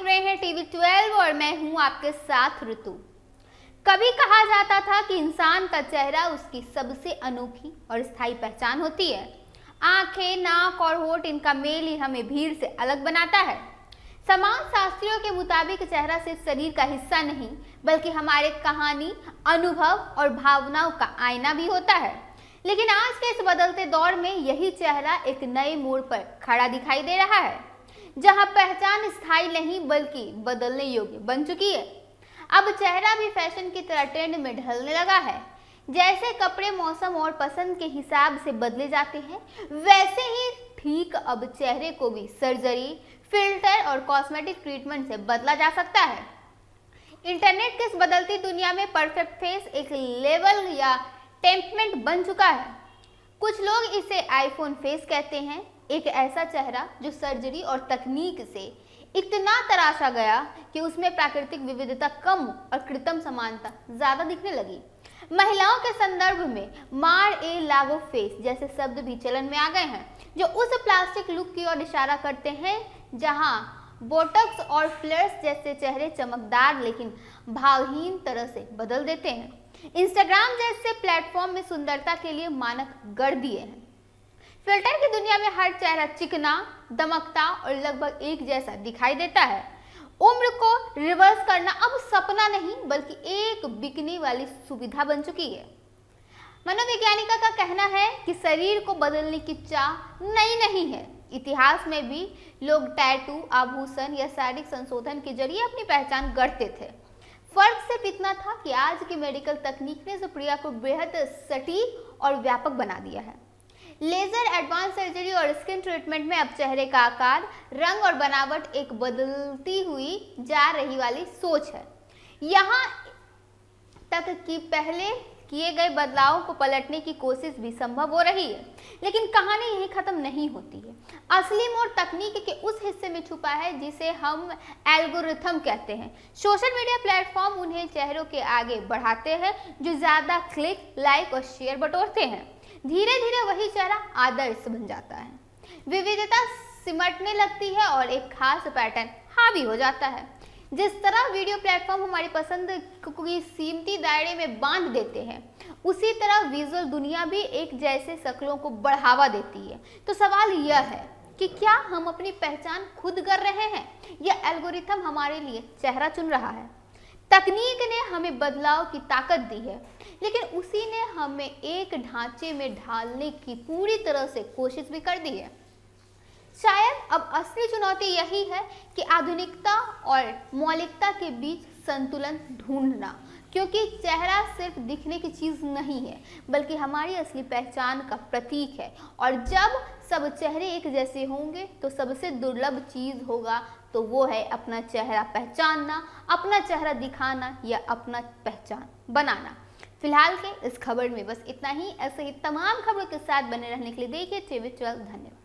देख रहे हैं टीवी 12 और मैं हूं आपके साथ ऋतु। कभी कहा जाता था कि इंसान का चेहरा उसकी सबसे अनोखी और स्थायी पहचान होती है। आंखें, नाक और होंठ, इनका मेल ही हमें भीड़ से अलग बनाता है। समाज शास्त्रियों के मुताबिक चेहरा सिर्फ शरीर का हिस्सा नहीं, बल्कि हमारे कहानी, अनुभव और भावनाओं का आईना भी होता है। लेकिन आज के इस बदलते दौर में यही चेहरा एक नए मोड़ पर खड़ा दिखाई दे रहा है, जहां पहचान स्थायी नहीं बल्कि बदलने योग्य बन चुकी है। अब चेहरा भी फैशन की तरह ट्रेंड में ढलने लगा है। जैसे कपड़े मौसम और पसंद के हिसाब से बदले जाते हैं, वैसे ही ठीक अब चेहरे को भी सर्जरी, फिल्टर और कॉस्मेटिक ट्रीटमेंट से बदला जा सकता है। इंटरनेट की इस बदलती दुनिया में परफेक्ट फेस एक लेवल या टेम्पमेंट बन चुका है। कुछ लोग इसे आईफोन फेस कहते हैं, एक ऐसा चेहरा जो सर्जरी और तकनीक से इतना तराशा गया कि उसमें प्राकृतिक विविधता कम और कृत्रिम समानता ज्यादा दिखने लगी। महिलाओं के संदर्भ में मार ए लागो फेस जैसे शब्द भी चलन में आ गए हैं, जो उस प्लास्टिक लुक की ओर इशारा करते हैं जहां बोटॉक्स और फ्लेयर्स जैसे चेहरे चमकदार लेकिन भावहीन तरह से बदल देते हैं। इंस्टाग्राम जैसे प्लेटफॉर्म में सुंदरता के लिए मानक गढ़ दिए हैं। फिल्टर की दुनिया में हर चेहरा चिकना, दमकता और लगभग एक जैसा दिखाई देता है। उम्र को रिवर्स करना अब सपना नहीं बल्कि एक बिकने वाली सुविधा बन चुकी है। मनोवैज्ञानिकों का कहना है कि शरीर को बदलने की चाह नई नहीं है। इतिहास में भी लोग टैटू, आभूषण या शारीरिक संशोधन के जरिए अपनी पहचान गढ़ते थे। फर्क सिर्फ इतना था कि आज की मेडिकल तकनीक ने इस प्रक्रिया को बेहद सटीक और व्यापक बना दिया है। लेजर, एडवांस सर्जरी और स्किन ट्रीटमेंट में अब चेहरे का आकार, रंग और बनावट एक बदलती हुई जा रही वाली सोच है। यहाँ तक कि पहले किए गए बदलावों को पलटने की कोशिश भी संभव हो रही है। लेकिन कहानी यहीं खत्म नहीं होती है। असली मोड़ तकनीक के उस हिस्से में छुपा है जिसे हम एल्गोरिथम कहते हैं। सोशल मीडिया प्लेटफॉर्म उन्हें चेहरों के आगे बढ़ाते हैं जो ज्यादा क्लिक, लाइक और शेयर बटोरते हैं। धीरे धीरे वही चेहरा आदर्श बन जाता है। विविधता सिमटने लगती है और एक खास पैटर्न हावी हो जाता है। जिस तरह वीडियो प्लेटफॉर्म हमारी पसंद की सीमित दायरे में बांध देते हैं, उसी तरह विजुअल दुनिया भी एक जैसे शक्लों को बढ़ावा देती है। तो सवाल यह है कि क्या हम अपनी पहचान खुद कर रहे हैं या एल्गोरिथम हमारे लिए चेहरा चुन रहा है? तकनीक ने हमें बदलाव की ताकत दी है, लेकिन उसी ने हमें एक ढांचे में ढालने की पूरी तरह से कोशिश भी कर दी है। शायद अब असली चुनौती यही है कि आधुनिकता और मौलिकता के बीच संतुलन ढूंढना, क्योंकि चेहरा सिर्फ दिखने की चीज नहीं है बल्कि हमारी असली पहचान का प्रतीक है। और जब सब चेहरे एक जैसे होंगे तो सबसे दुर्लभ चीज होगा तो वो है अपना चेहरा पहचानना, अपना चेहरा दिखाना या अपना पहचान बनाना। फिलहाल के इस खबर में बस इतना ही। ऐसे ही तमाम खबरों के साथ बने रहने के लिए देखिए टीवी 12। धन्यवाद।